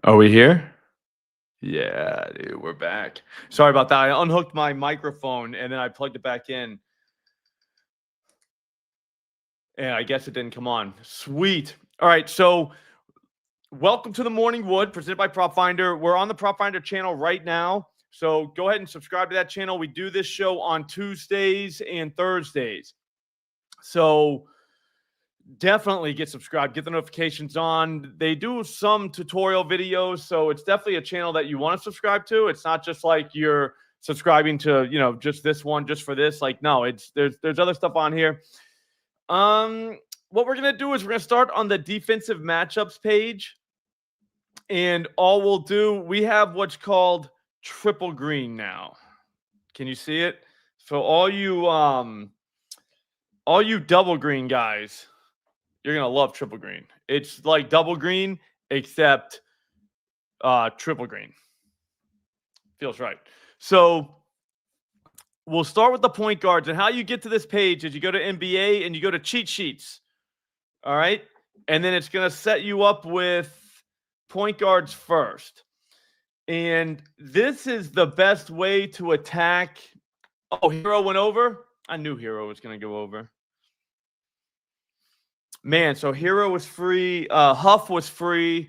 Are we here? Yeah, dude, we're back. Sorry about that. I unhooked my microphone and then I plugged it back in. And I guess it didn't come on. Sweet. All right. So, welcome to the Morning Wood presented by Prop Finder. We're on the Prop Finder channel right now. So, go ahead and subscribe to that channel. We do this show on Tuesdays and Thursdays. So, definitely get subscribed, get the notifications on. They do some tutorial videos, so it's definitely a channel that you want to subscribe to. It's not just like you're subscribing to, just this one just for this. Like, no, there's other stuff on here. What we're gonna do is we're gonna start on the defensive matchups page, and all we'll do, we have what's called triple green now. Can you see it? So all you double green guys, you're going to love triple green. It's like double green, except triple green. Feels right. So we'll start with the point guards. And how you get to this page is you go to NBA and you go to cheat sheets. All right. And then it's going to set you up with point guards first. And this is the best way to attack. Oh, Hero went over? I knew Hero was going to go over. Man, so Hero was free. Huff was free.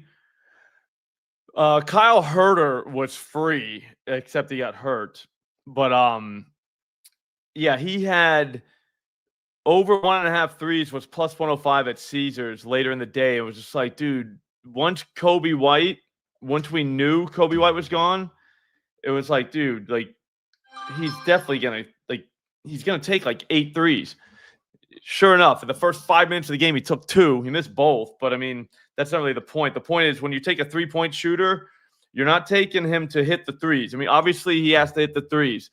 Kyle Herter was free, except he got hurt. But yeah, he had over 1.5 threes, was plus 105 at Caesars later in the day. It was just like, dude, once we knew Kobe White was gone, it was like, dude, like he's definitely gonna take like 8 threes. Sure enough, in the first 5 minutes of the game, he took 2. He missed both, but I mean, that's not really the point. The point is when you take a 3-point shooter, you're not taking him to hit the threes. I mean, obviously he has to hit the threes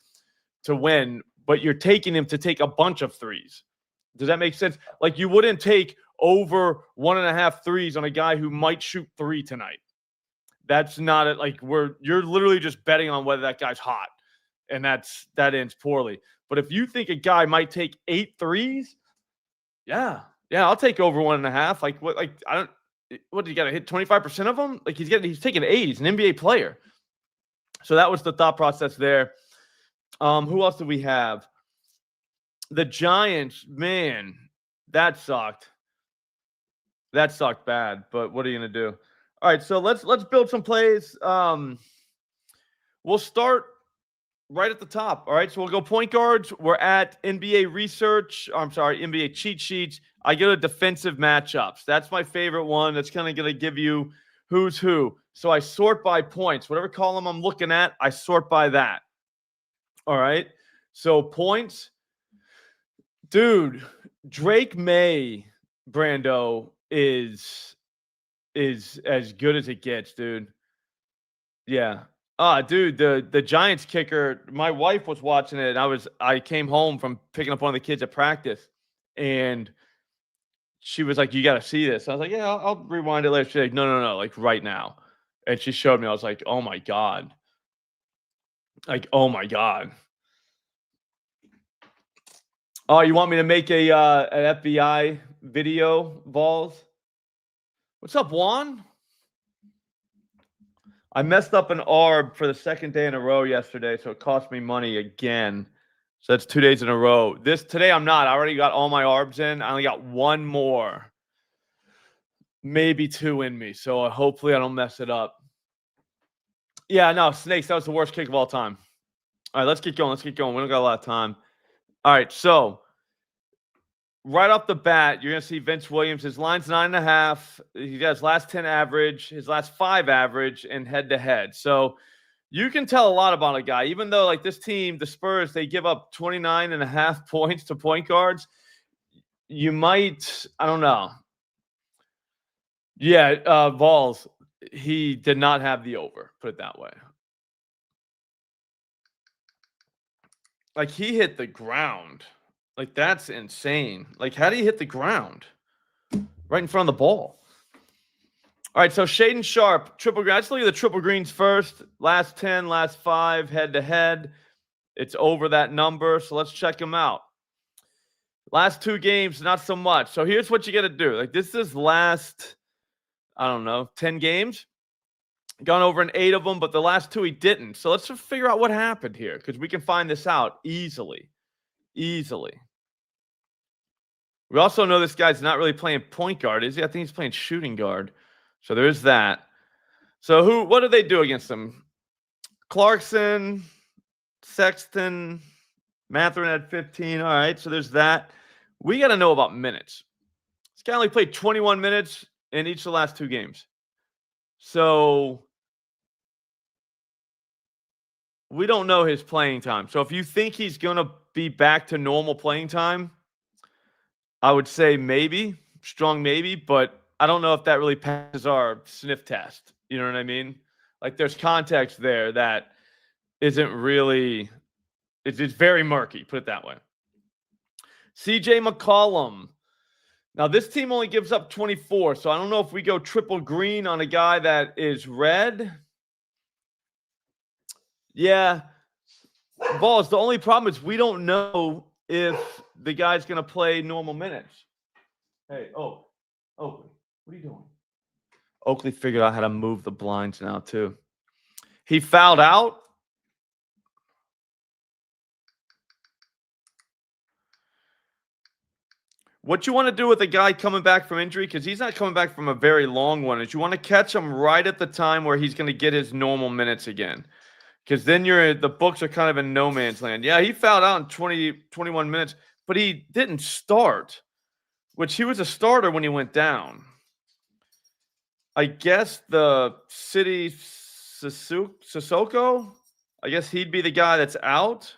to win, but you're taking him to take a bunch of threes. Does that make sense? Like you wouldn't take over 1.5 threes on a guy who might shoot 3 tonight. That's not it. Like you're literally just betting on whether that guy's hot, and that ends poorly. But if you think a guy might take 8 threes, yeah, I'll take over 1.5. Like what? Like I don't. What, you got to hit 25% of them? Like he's taking 8. He's an NBA player. So that was the thought process there. Who else do we have? The Giants, man, that sucked. That sucked bad. But what are you gonna do? All right, so let's build some plays. We'll start right at the top. All right, so we'll go point guards. We're at NBA research. NBA cheat sheets. I go to defensive matchups. That's my favorite one. That's kind of going to give you who's who. So I sort by points. Whatever column I'm looking at, I sort by that. All right. So points. Dude, Drake May, Brando, is as good as it gets, dude. Yeah. Dude, the Giants kicker, my wife was watching it, and I came home from picking up one of the kids at practice, and she was like, "You got to see this." I was like, "Yeah, I'll rewind it later." She's like, No, like right now. And she showed me. I was like, "Oh my God." Like, "Oh my God." Oh, you want me to make an FBI video, Balls? What's up, Juan? I messed up an ARB for the second day in a row yesterday, so it cost me money again. So that's 2 days in a row. Today I'm not. I already got all my ARBs in. I only got one more, maybe 2 in me. So hopefully I don't mess it up. Yeah, no, Snakes, that was the worst kick of all time. All right, let's get going. We don't got a lot of time. All right, so right off the bat, you're going to see Vince Williams. His line's 9.5. He got his last 10 average, his last 5 average, and head-to-head. So you can tell a lot about a guy. Even though, like, this team, the Spurs, they give up 29.5 points to point guards, you might – I don't know. Yeah, Vols, he did not have the over, put it that way. Like, he hit the ground. Like, that's insane. Like, how do you hit the ground? Right in front of the ball. All right, so Shaden Sharp, triple green. Let's look at the triple greens first. Last 10, last 5, head-to-head. It's over that number, so let's check them out. Last 2 games, not so much. So here's what you got to do. Like, this is last, I don't know, 10 games. Gone over in 8 of them, but the last 2 he didn't. So let's just figure out what happened here because we can find this out easily. Easily. We also know this guy's not really playing point guard, is he? I think he's playing shooting guard. So there's that. So what did they do against him? Clarkson, Sexton, Mathurin had 15. All right, so there's that. We got to know about minutes. This guy only played 21 minutes in each of the last 2 games. So we don't know his playing time. So if you think he's going to be back to normal playing time, I would say maybe, strong maybe, but I don't know if that really passes our sniff test. You know what I mean? Like there's context there that isn't really, it's very murky, put it that way. CJ McCollum. Now this team only gives up 24, so I don't know if we go triple green on a guy that is red. Yeah. Balls, the only problem is we don't know if the guy's going to play normal minutes. Hey, Oakley, what are you doing? Oakley figured out how to move the blinds now, too. He fouled out. What you want to do with a guy coming back from injury, because he's not coming back from a very long one, is you want to catch him right at the time where he's going to get his normal minutes again. Because then the books are kind of in no man's land. Yeah, he fouled out in 21 minutes, but he didn't start, which he was a starter when he went down. I guess the City Sissoko, I guess he'd be the guy that's out.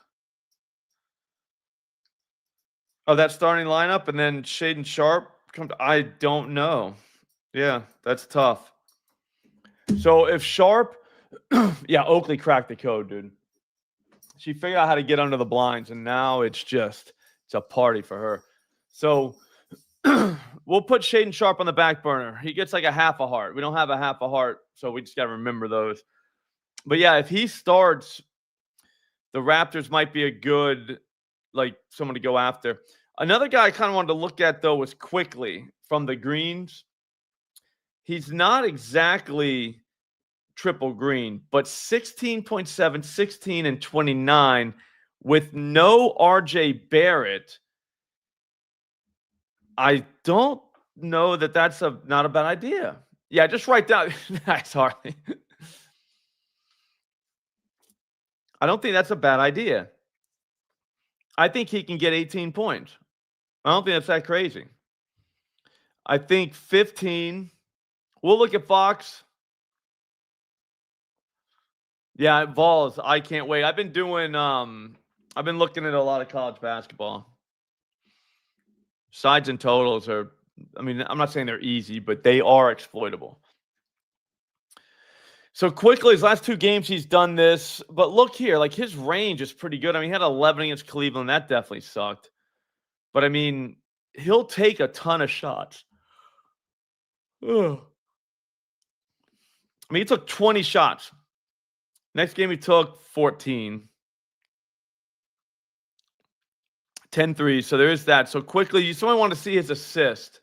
Oh, that starting lineup, and then Shaden Sharp comes. I don't know. Yeah, that's tough. So if Sharp, yeah, Oakley cracked the code, dude. She figured out how to get under the blinds, and now it's a party for her. So we'll put Shaden Sharp on the back burner. He gets like a half a heart. We don't have a half a heart, so we just got to remember those. But yeah, if he starts, the Raptors might be a good, like, someone to go after. Another guy I kind of wanted to look at, though, was Quickly from the Greens. He's not exactly triple green, but 16.7, 16, and 29 with no RJ Barrett. I don't know that that's not a bad idea. Yeah, just write down. Nice, Harley. I don't think that's a bad idea. I think he can get 18 points. I don't think that's that crazy. I think 15. We'll look at Fox. Yeah, Vols. I can't wait. I've been looking at a lot of college basketball. Sides and totals are, I mean, I'm not saying they're easy, but they are exploitable. So Quickly, his last 2 games, he's done this. But look here, like his range is pretty good. I mean, he had 11 against Cleveland. That definitely sucked. But I mean, he'll take a ton of shots. Ugh. I mean, he took 20 shots. Next game, he took 14. 10 threes. So there is that. So Quickly, you still want to see his assist.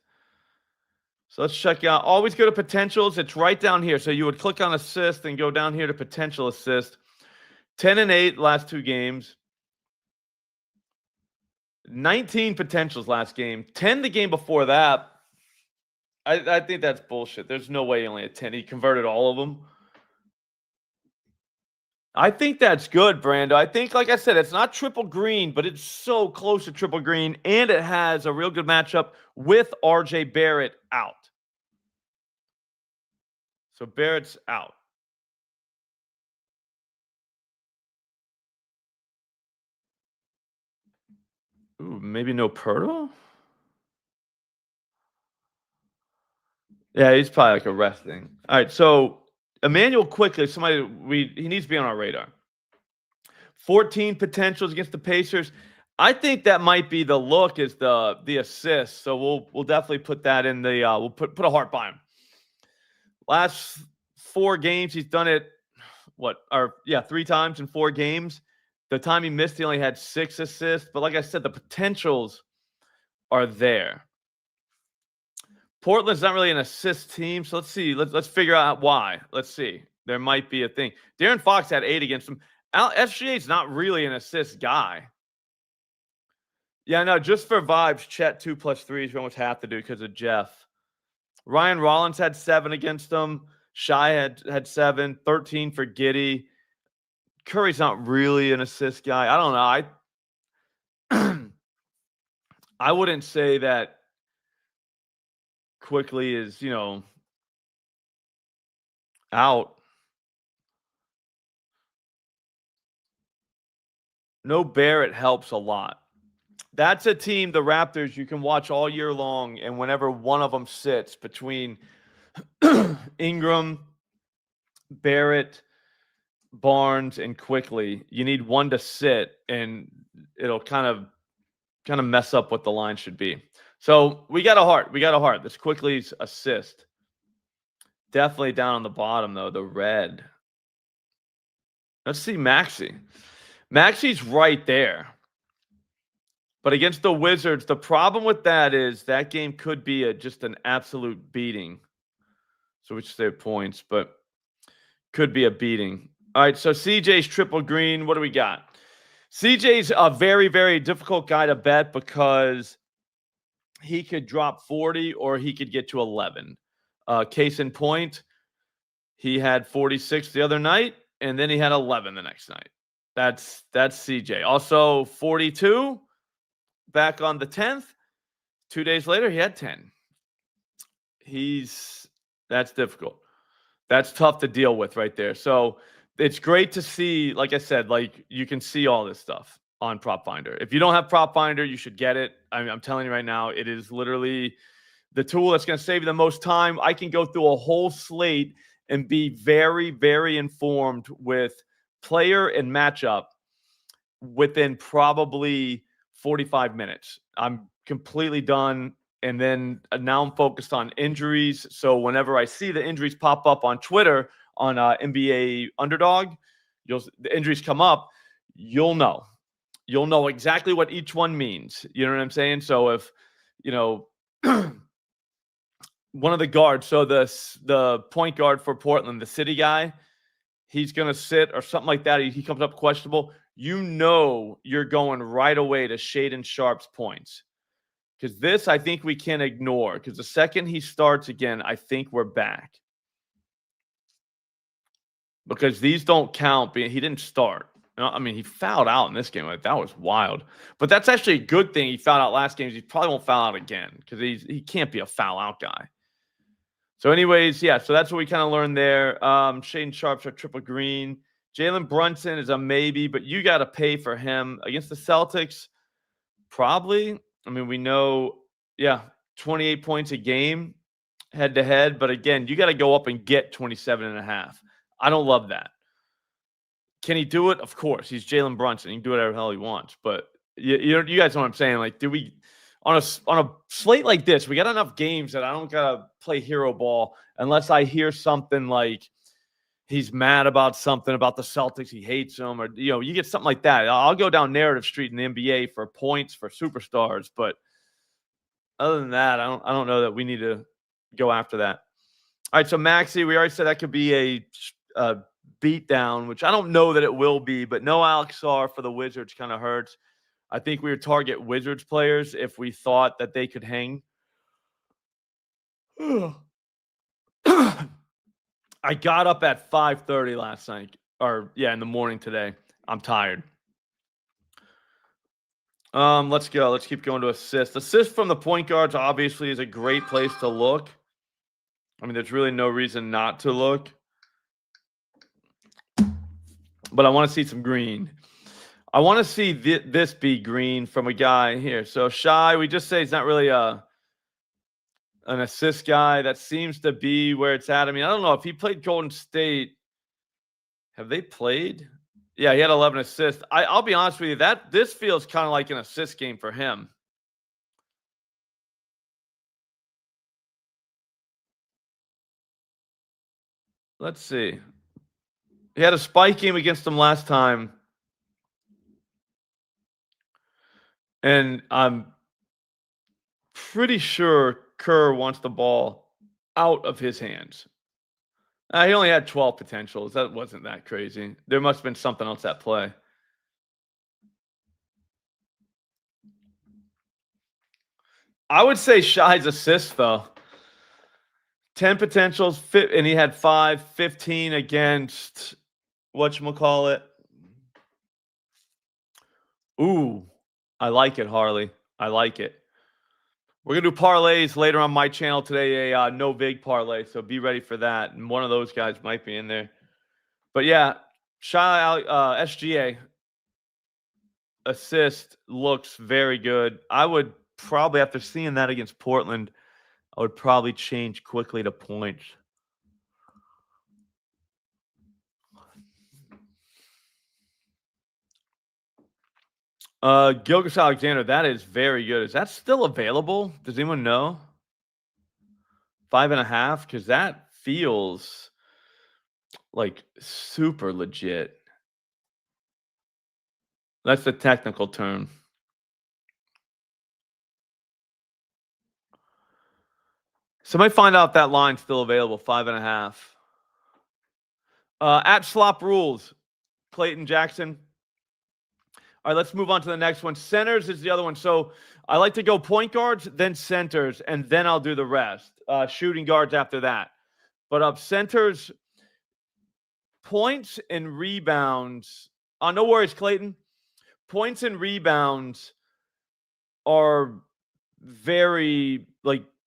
So let's check out. Always go to potentials. It's right down here. So you would click on assist and go down here to potential assist. 10 and 8 last 2 games. 19 potentials last game. 10 the game before that. I think that's bullshit. There's no way he only had 10. He converted all of them. I think that's good, Brando. I think, like I said, it's not triple green, but it's so close to triple green, and it has a real good matchup with RJ Barrett out. So Barrett's out. Ooh, maybe no Pirtle? Yeah, he's probably like a resting. All right, so Emmanuel Quickly, he needs to be on our radar. 14 potentials against the Pacers. I think that might be the look is the assist. So we'll definitely put that in the we'll put a heart by him. Last 4 games, he's done it 3 times in 4 games. The time he missed, he only had 6 assists. But like I said, the potentials are there. Portland's not really an assist team, so let's see. Let's figure out why. Let's see. There might be a thing. De'Aaron Fox had 8 against him. SGA is not really an assist guy. Yeah, no, just for vibes, Chet 2 plus 3s. We almost have to do because of Jeff. Ryan Rollins had 7 against him. Shai had 7, 13 for Giddey. Curry's not really an assist guy. I don't know. I wouldn't say that Quickly is, out. No Barrett helps a lot. That's a team, the Raptors, you can watch all year long, and whenever one of them sits between Ingram, Barrett, Barnes, and Quickly, you need one to sit, and it'll kind of mess up what the line should be. So we got a heart. This Quickly's assist. Definitely down on the bottom, though, the red. Let's see Maxey. Maxey's right there. But against the Wizards, the problem with that is that game could be just an absolute beating. So we should say points, but could be a beating. All right, so CJ's triple green. What do we got? CJ's a very, very difficult guy to bet because he could drop 40 or he could get to 11. Case in point, he had 46 the other night, and then he had 11 the next night. That's CJ. Also 42 back on the 10th. 2 days later, he had 10. That's difficult. That's tough to deal with right there. So it's great to see, like I said, like you can see all this stuff on Prop Finder. If you don't have Prop Finder, you should get it. I'm telling you right now, it is literally the tool that's going to save you the most time. I can go through a whole slate and be very, very informed with player and matchup within probably 45 minutes. I'm completely done. And then now I'm focused on injuries. So whenever I see the injuries pop up on Twitter on NBA Underdog, the injuries come up, you'll know. You'll know exactly what each one means. You know what I'm saying? So if, one of the guards, so the point guard for Portland, the city guy, he's going to sit or something like that. He comes up questionable. You're going right away to Shaedon Sharp's points. Because this, I think we can ignore. Because the second he starts again, I think we're back. Because these don't count. He didn't start. I mean, he fouled out in this game. Like, that was wild. But that's actually a good thing he fouled out last game. He probably won't foul out again. Because he can't be a foul out guy. So anyways, yeah. So that's what we kind of learned there. Shaedon Sharp's our triple green. Jalen Brunson is a maybe. But you got to pay for him. Against the Celtics, probably. I mean, we know, 28 points a game head-to-head. But, again, you got to go up and get 27.5. I don't love that. Can he do it? Of course. He's Jalen Brunson. He can do whatever the hell he wants. But you guys know what I'm saying. Like, on a slate like this, we got enough games that I don't got to play hero ball unless I hear something like he's mad about something about the Celtics. He hates them, or you get something like that. I'll go down narrative street in the NBA for points for superstars, but other than that, I don't know that we need to go after that. All right, so Maxey, we already said that could be a beat down, which I don't know that it will be, but no Alex Sarr for the Wizards kind of hurts. I think we would target Wizards players if we thought that they could hang. I got up at 5:30 last night, in the morning today. I'm tired. Let's go. Let's keep going to assists. Assist from the point guards obviously is a great place to look. I mean, there's really no reason not to look. But I want to see some green. I want to see this be green from a guy here. So Shai, we just say he's not really an assist guy. That seems to be where it's at. I mean, I don't know if he played Golden State. Have they played? Yeah, he had 11 assists. I'll be honest with you, this feels kind of like an assist game for him. Let's see. He had a spike game against them last time. And I'm pretty sure Kerr wants the ball out of his hands. He only had 12 potentials. That wasn't that crazy. There must have been something else at play. I would say Shy's assist, though. 10 potentials, and he had 15 against whatchamacallit. Ooh, I like it, Harley. I like it. We're going to do parlays later on my channel today, a no vig parlay, so be ready for that. And one of those guys might be in there. But yeah, Shy SGA assist looks very good. I would probably, after seeing that against Portland, I would probably change quickly to points. Gilgeous-Alexander, that is very good. Is that still available? Does anyone know? 5.5? Because that feels like super legit. That's the technical term. Somebody find out if that line's still available. 5.5. At Slop Rules, Clayton Jackson. All right, let's move on to the next one. Centers is the other one. So I like to go point guards, then centers, and then I'll do the rest. Shooting guards after that. But centers, points and rebounds. No worries, Clayton. Points and rebounds are very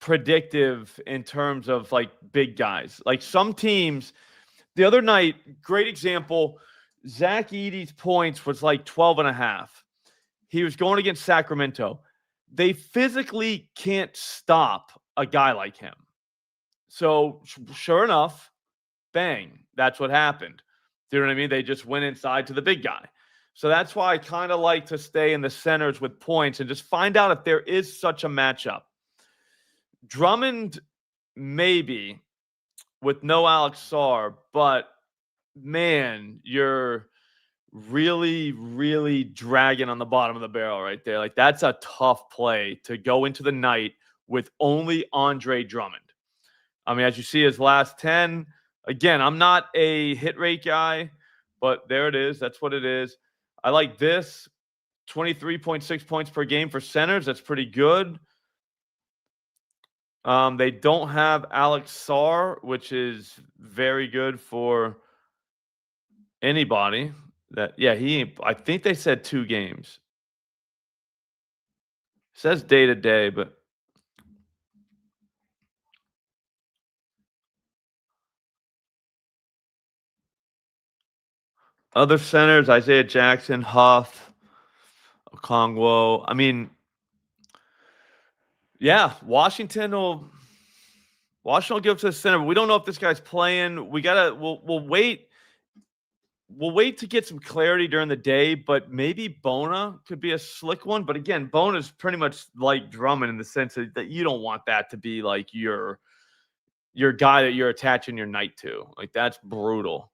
predictive in terms of big guys. Like some teams, the other night, great example, Zach Edey's points was 12.5. He was going against Sacramento. They physically can't stop a guy like him. So sure enough, bang, that's what happened. Do you know what I mean? They just went inside to the big guy. So that's why I kind of like to stay in the centers with points and just find out if there is such a matchup. Drummond, maybe, with no Alex Sarr, but man, you're really, really dragging on the bottom of the barrel right there. That's a tough play to go into the night with only Andre Drummond. I mean, as you see his last 10, again, I'm not a hit rate guy, but there it is. That's what it is. I like this. 23.6 points per game for centers. That's pretty good. They don't have Alex Sarr, which is very good for anybody. I think they said 2 games. It says day to day, but other centers, Isaiah Jackson, Huff, Okongwu. I mean, yeah, Washington will give us a center. But we don't know if this guy's playing. We'll wait. We'll wait to get some clarity during the day, but maybe Bona could be a slick one. But again, Bona's pretty much like Drummond in the sense that you don't want that to be like your guy that you're attaching your night to. That's brutal.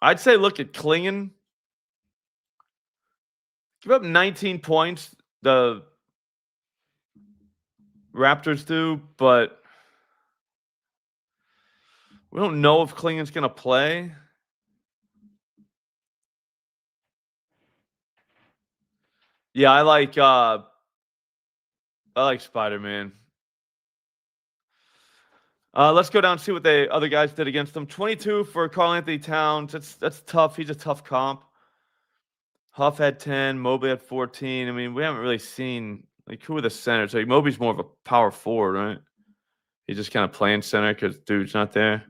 I'd say look at Klingon. Give up 19 points. The Raptors do, but we don't know if Klingon's going to play. Yeah, I like Spider-Man. Let's go down and see what the other guys did against them. 22 for Karl-Anthony Towns. That's tough. He's a tough comp. Huff had 10. Mobley had 14. I mean, we haven't really seen who are the centers. Mobley's more of a power forward, right? He's just kind of playing center because dude's not there.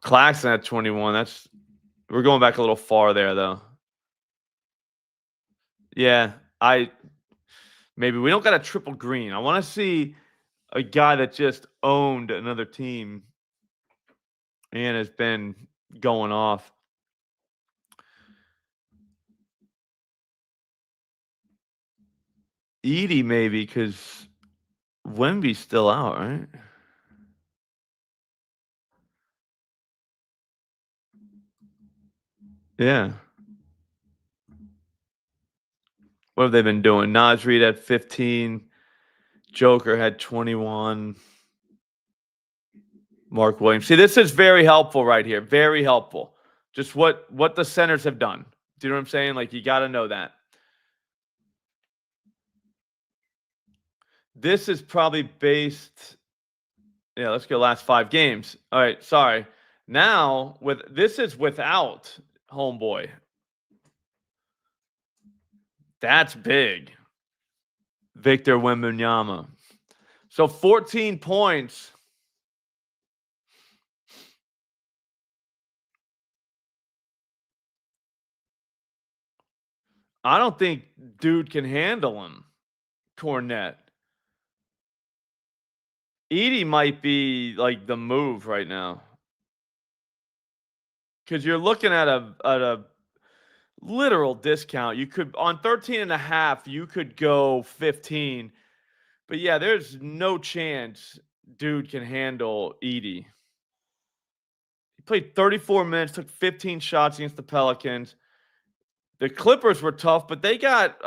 Claxton at 21. We're going back a little far there, though. Yeah, maybe we don't got a triple green. I want to see a guy that just owned another team and has been going off. Edey maybe because Wemby's still out, right? Yeah. What have they been doing? Naz Reid had 15. Joker had 21. Mark Williams. See, this is very helpful right here. Very helpful. Just what the centers have done. Do you know what I'm saying? Like, you got to know that. This is probably based. Yeah, let's go last 5 games. All right, sorry. Now, this is without homeboy. That's big. Victor Wembanyama. So 14 points. I don't think dude can handle him. Cornette. Edie might be like the move right now. Because you're looking at a literal discount. You could, on 13.5, you could go 15. But yeah, there's no chance dude can handle Edie. He played 34 minutes, took 15 shots against the Pelicans. The Clippers were tough, but they got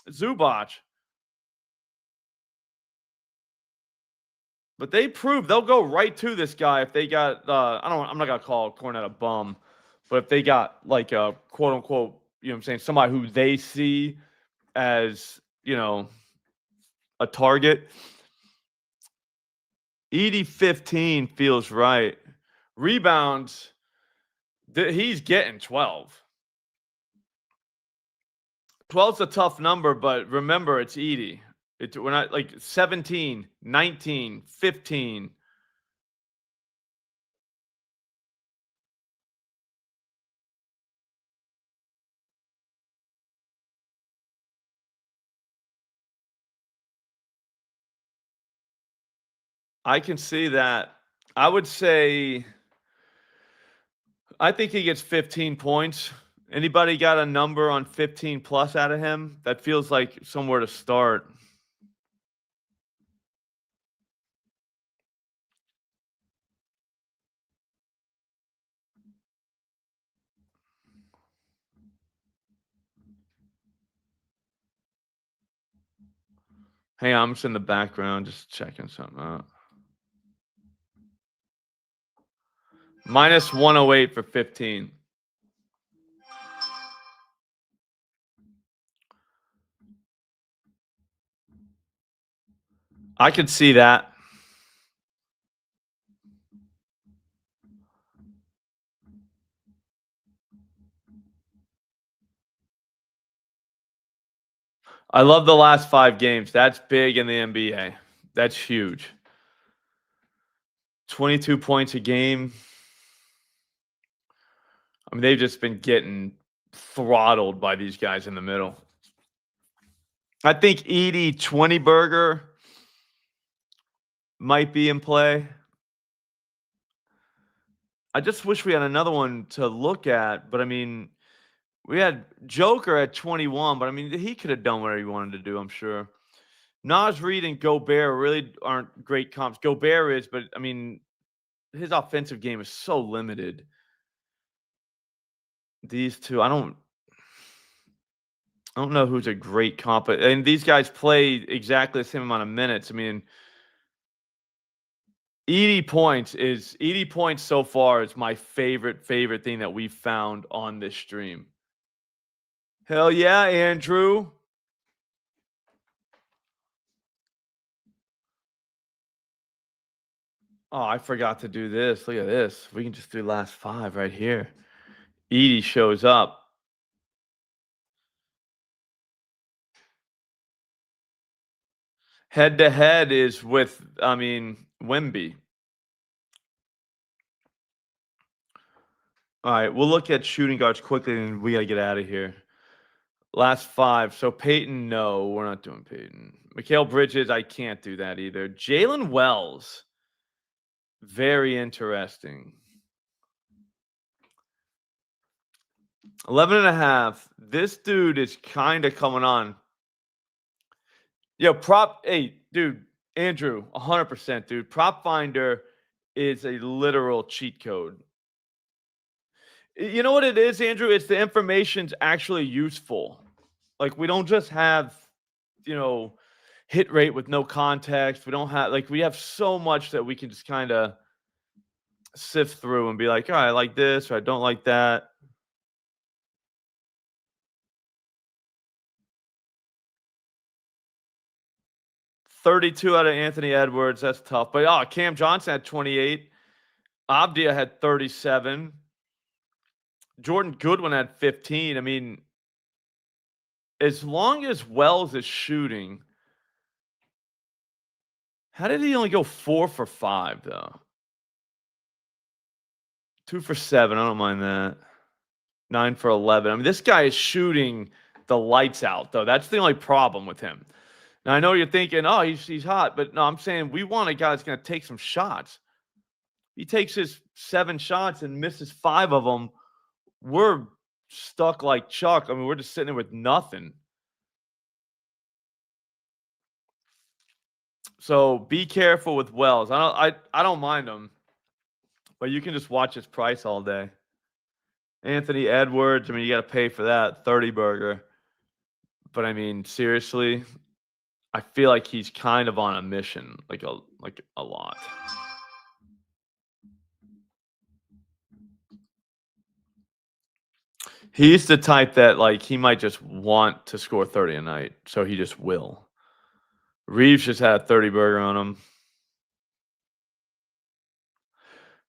Zubac. But they proved they'll go right to this guy if they got I'm not gonna call Cornette a bum, but if they got like a quote unquote, you know what I'm saying, somebody who they see as, a target. Edie 15 feels right. Rebounds, he's getting 12. 12's a tough number, but remember, it's Edie. We're not like 17, 19, 15. I can see that. I would say, I think he gets 15 points. Anybody got a number on 15 plus out of him? That feels like somewhere to start. Hey, I'm just in the background, just checking something out. Minus 108 for 15. I could see that. I love the last 5 games. That's big in the NBA. That's huge. 22 points a game. I mean, they've just been getting throttled by these guys in the middle. I think Edie 20 burger might be in play. I just wish we had another one to look at, but I mean, we had Joker at 21, but I mean, he could have done whatever he wanted to do, I'm sure. Naz Reid and Gobert really aren't great comps. Gobert is, but I mean, his offensive game is so limited. These two, I don't know who's a great comp, and these guys play exactly the same amount of minutes. I mean, 80 points so far is my favorite thing that we've found on this stream. Hell yeah, Andrew. Oh, I forgot to do this. Look at this. We can just do last 5 right here. Edie shows up. Head to head is with, Wemby. All right, we'll look at shooting guards quickly, and we got to get out of here. Last 5. So Peyton, no, we're not doing Peyton. Mikal Bridges, I can't do that either. Jalen Wells, very interesting. 11.5. This dude is kind of coming on. Yo, hey, dude, Andrew, 100%, dude. Prop Finder is a literal cheat code. You know what it is, Andrew? It's the information's actually useful. Like, we don't just have, hit rate with no context. We don't have, we have so much that we can just kind of sift through and be like, all right, I like this or I don't like that. $32 out of Anthony Edwards. That's tough. But Cam Johnson had 28. Abdia had 37. Jordan Goodwin had 15. I mean, as long as Wells is shooting, how did he only go 4 for 5, though? 2 for 7. I don't mind that. 9 for 11. I mean, this guy is shooting the lights out, though. That's the only problem with him. Now, I know you're thinking, oh, he's hot. But no, I'm saying we want a guy that's going to take some shots. He takes his 7 shots and misses 5 of them. We're stuck like Chuck. I mean, we're just sitting there with nothing. So be careful with Wells. I don't mind him, but you can just watch his price all day. Anthony Edwards, I mean, you got to pay for that 30 burger. But I mean, seriously, I feel like he's kind of on a mission, like a lot. He's the type that like he might just want to score 30 a night, so he just will. Reeves just had a 30 burger on him.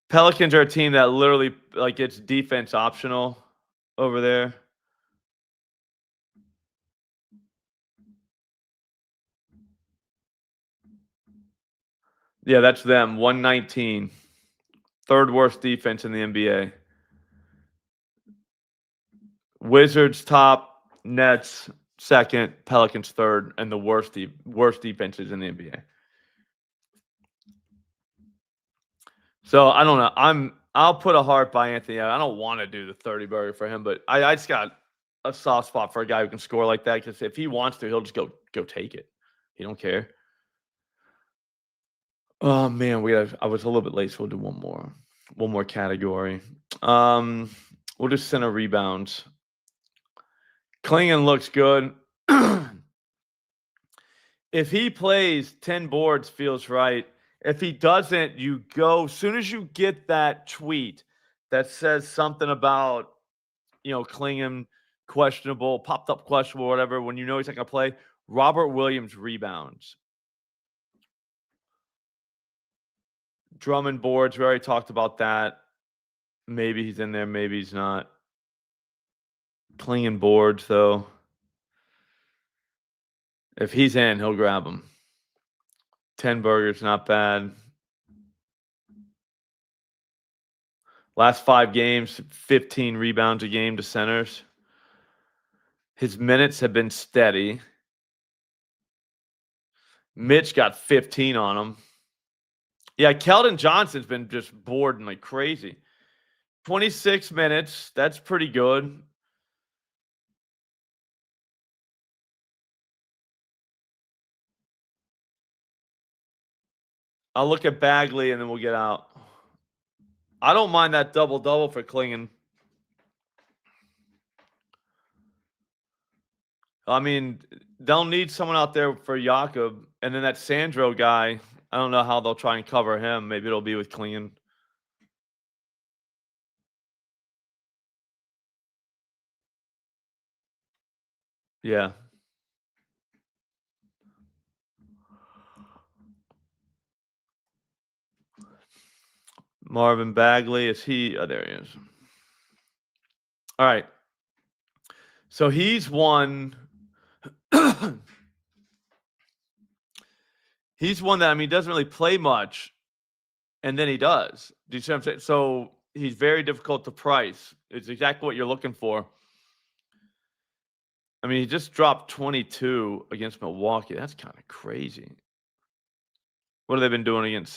Pelicans are a team that literally like it's defense optional over there. Yeah, that's them. 119. Third worst defense in the NBA. Wizards top, Nets second, Pelicans third, and the worst defenses in the NBA. So I don't know. I'll put a heart by Anthony. I don't want to do the 30 burger for him, but I just got a soft spot for a guy who can score like that because if he wants to, he'll just go take it. He don't care. Oh man, I was a little bit late, so we'll do one more category. We'll do center rebounds. Klingon looks good. If he plays, 10 boards feels right. If he doesn't, you go. As soon as you get that tweet that says something about, Klingon questionable, popped up questionable, whatever, when you know he's not going to play, Robert Williams rebounds. Drummond boards, we already talked about that. Maybe he's in there, maybe he's not. Klingon boards, though. If he's in, he'll grab him. 10 burgers, not bad. Last 5 games, 15 rebounds a game to centers. His minutes have been steady. Mitch got 15 on him. Yeah, Keldon Johnson's been just boarding like crazy. 26 minutes. That's pretty good. I'll look at Bagley and then we'll get out. I don't mind that double-double for Klingon. I mean, they'll need someone out there for Jakob. And then that Sandro guy, I don't know how they'll try and cover him. Maybe it'll be with Klingon. Yeah. Marvin Bagley, is he? Oh, there he is. All right. So he's one. He's one that, I mean, doesn't really play much, and then he does. Do you see what I'm saying? So he's very difficult to price. It's exactly what you're looking for. I mean, he just dropped 22 against Milwaukee. That's kind of crazy. What have they been doing against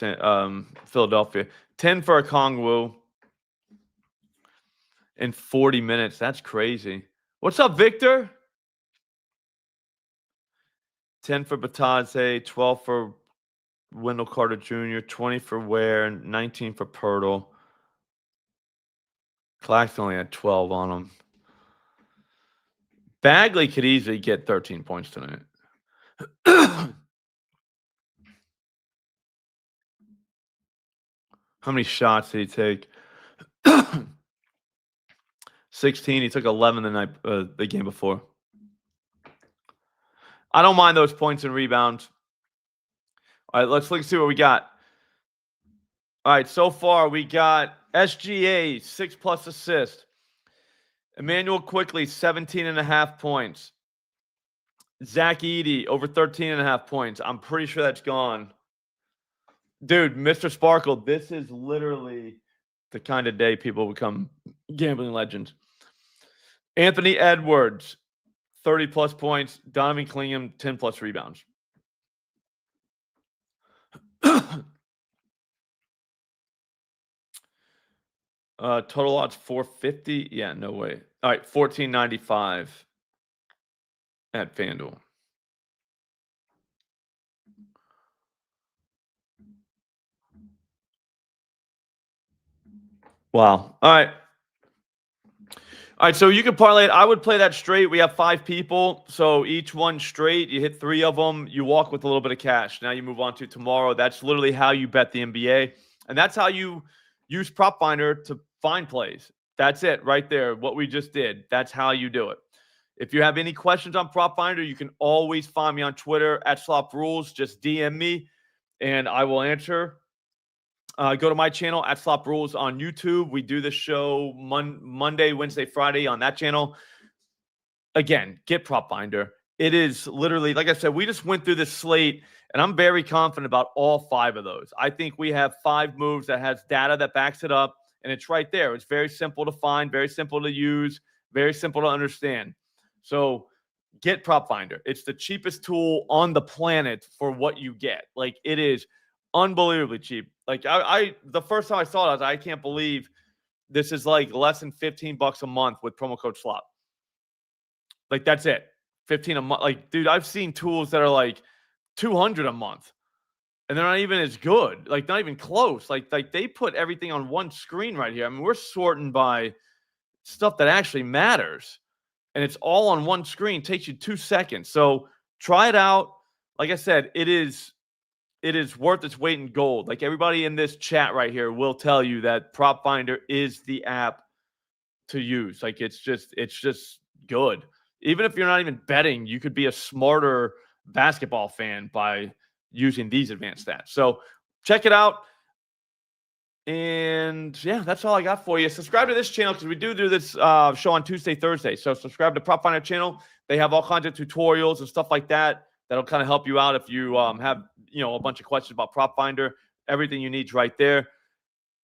Philadelphia? 10 for a Kongwu in 40 minutes. That's crazy. What's up, Victor? 10 for Batadze, 12 for Wendell Carter Jr., 20 for Ware, 19 for Pirtle. Claxton only had 12 on him. Bagley could easily get 13 points tonight. How many shots did he take? 16. He took 11 the game before. I don't mind those points and rebounds. All right, let's see what we got. All right, so far we got SGA, 6+ assists. Emmanuel Quickly, 17.5 points. Zach Edey, over 13.5 points. I'm pretty sure that's gone. Dude, Mr. Sparkle, this is literally the kind of day people become gambling legends. Anthony Edwards, 30+ points. Donovan Clingham, 10+ rebounds. Total odds 450. Yeah, no way. All right, 14.95 at FanDuel. Wow. All right. All right, so you can parlay it. I would play that straight. We have 5 people, so each one straight. You hit 3 of them. You walk with a little bit of cash. Now you move on to tomorrow. That's literally how you bet the NBA, and that's how you use Prop Finder to find plays. That's it right there, what we just did. That's how you do it. If you have any questions on Prop Finder, you can always find me on Twitter at Slop Rules. Just DM me, and I will answer. Go to my channel at Slop Rules on YouTube. We do this show Monday, Wednesday, Friday on that channel. Again, get Prop Finder. It is literally, like I said, we just went through this slate, and I'm very confident about all 5 of those. I think we have 5 moves that has data that backs it up, and it's right there. It's very simple to find, very simple to use, very simple to understand. So get Prop Finder. It's the cheapest tool on the planet for what you get. Like, it is unbelievably cheap. Like, I the first time I saw it, I was like, I can't believe this is like less than $15 a month with promo code SLOP. Like, that's it. 15 a month. Like, dude, I've seen tools that are like 200 a month, and they're not even as good. Like, not even close. Like they put everything on one screen right here. I mean, we're sorting by stuff that actually matters, and it's all on one screen. It takes you 2 seconds. So try it out. Like I said, it is worth its weight in gold. Like, everybody in this chat right here will tell you that Prop Finder is the app to use. Like, it's just good. Even if you're not even betting, you could be a smarter basketball fan by using these advanced stats. So check it out. And yeah, that's all I got for you. Subscribe to this channel because we do this show on Tuesday, Thursday. So subscribe to Prop Finder channel. They have all kinds of tutorials and stuff like that that'll kind of help you out if you have a bunch of questions about Prop Finder. Everything you need is right there.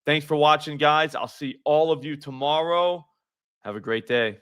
Thanks for watching, guys. I'll see all of you tomorrow. Have a great day.